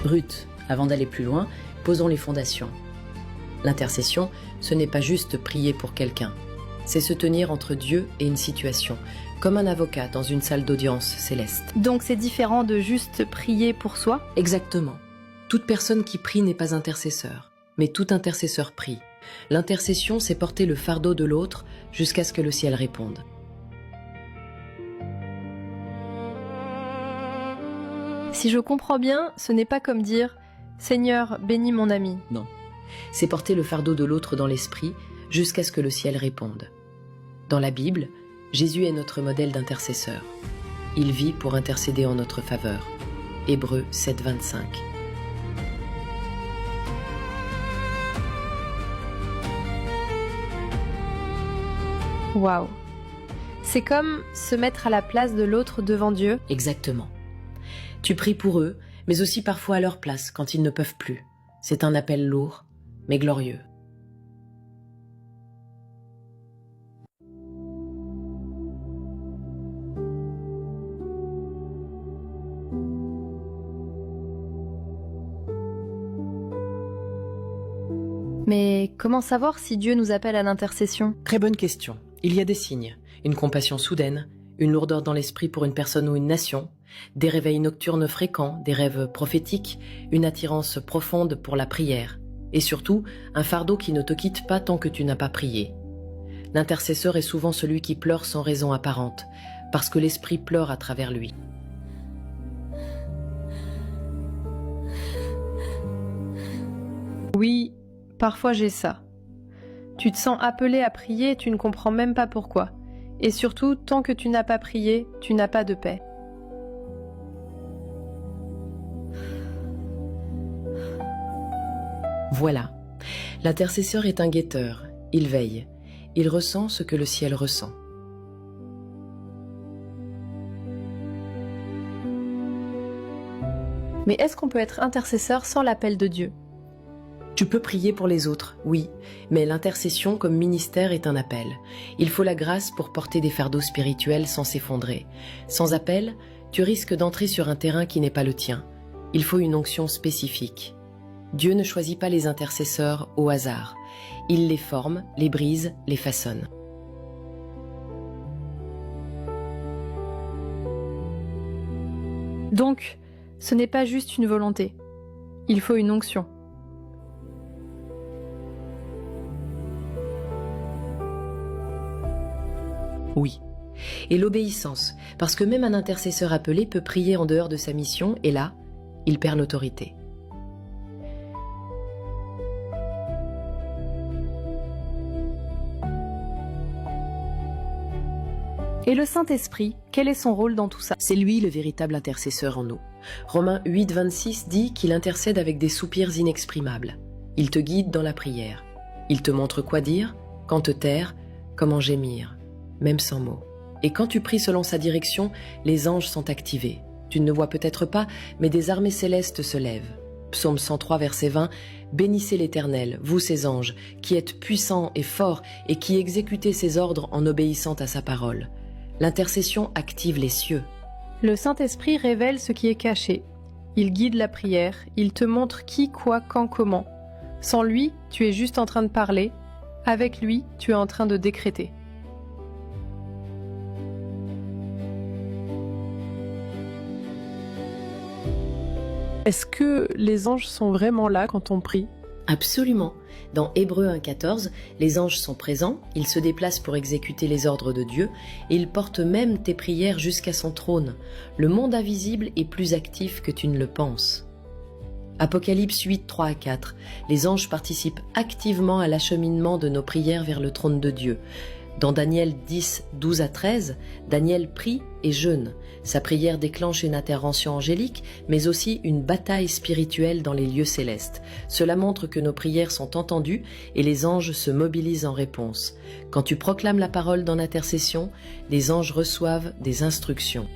Brut, avant d'aller plus loin, posons les fondations. L'intercession, ce n'est pas juste prier pour quelqu'un. C'est se tenir entre Dieu et une situation, comme un avocat dans une salle d'audience céleste. Donc c'est différent de juste prier pour soi ? Exactement. Toute personne qui prie n'est pas intercesseur, mais tout intercesseur prie. L'intercession, c'est porter le fardeau de l'autre jusqu'à ce que le ciel réponde. Si je comprends bien, ce n'est pas comme dire « Seigneur, bénis mon ami ». Non. C'est porter le fardeau de l'autre dans l'esprit jusqu'à ce que le ciel réponde. Dans la Bible, Jésus est notre modèle d'intercesseur. Il vit pour intercéder en notre faveur. Hébreux 7, 25. Waouh. C'est comme se mettre à la place de l'autre devant Dieu. Exactement. Tu pries pour eux, mais aussi parfois à leur place quand ils ne peuvent plus. C'est un appel lourd, mais glorieux. Mais comment savoir si Dieu nous appelle à l'intercession ? Très bonne question. Il y a des signes. Une compassion soudaine, une lourdeur dans l'esprit pour une personne ou une nation, des réveils nocturnes fréquents, des rêves prophétiques, une attirance profonde pour la prière, et surtout, un fardeau qui ne te quitte pas tant que tu n'as pas prié. L'intercesseur est souvent celui qui pleure sans raison apparente, parce que l'esprit pleure à travers lui. Oui, parfois j'ai ça. Tu te sens appelé à prier et tu ne comprends même pas pourquoi. Et surtout, tant que tu n'as pas prié, tu n'as pas de paix. Voilà. L'intercesseur est un guetteur. Il veille. Il ressent ce que le ciel ressent. Mais est-ce qu'on peut être intercesseur sans l'appel de Dieu ? Tu peux prier pour les autres, oui, mais l'intercession comme ministère est un appel. Il faut la grâce pour porter des fardeaux spirituels sans s'effondrer. Sans appel, tu risques d'entrer sur un terrain qui n'est pas le tien. Il faut une onction spécifique. Dieu ne choisit pas les intercesseurs au hasard. Il les forme, les brise, les façonne. Donc, ce n'est pas juste une volonté. Il faut une onction. Oui. Et l'obéissance, parce que même un intercesseur appelé peut prier en dehors de sa mission, et là, il perd l'autorité. Et le Saint-Esprit, quel est son rôle dans tout ça ? C'est lui le véritable intercesseur en nous. Romains 8, 26 dit qu'il intercède avec des soupirs inexprimables. Il te guide dans la prière. Il te montre quoi dire, quand te taire, comment gémir, même sans mots. Et quand tu pries selon sa direction, les anges sont activés. Tu ne le vois peut-être pas, mais des armées célestes se lèvent. Psaume 103, verset 20, « Bénissez l'Éternel, vous ses anges, qui êtes puissants et forts et qui exécutez ses ordres en obéissant à sa parole. » L'intercession active les cieux. Le Saint-Esprit révèle ce qui est caché. Il guide la prière, il te montre qui, quoi, quand, comment. Sans lui, tu es juste en train de parler. Avec lui, tu es en train de décréter. Est-ce que les anges sont vraiment là quand on prie ? Absolument. Dans Hébreux 1,14, les anges sont présents, ils se déplacent pour exécuter les ordres de Dieu et ils portent même tes prières jusqu'à son trône. Le monde invisible est plus actif que tu ne le penses. Apocalypse 8, 3 à 4. Les anges participent activement à l'acheminement de nos prières vers le trône de Dieu. Dans Daniel 10, 12 à 13, Daniel prie et jeûne. Sa prière déclenche une intervention angélique, mais aussi une bataille spirituelle dans les lieux célestes. Cela montre que nos prières sont entendues et les anges se mobilisent en réponse. Quand tu proclames la parole dans l'intercession, les anges reçoivent des instructions.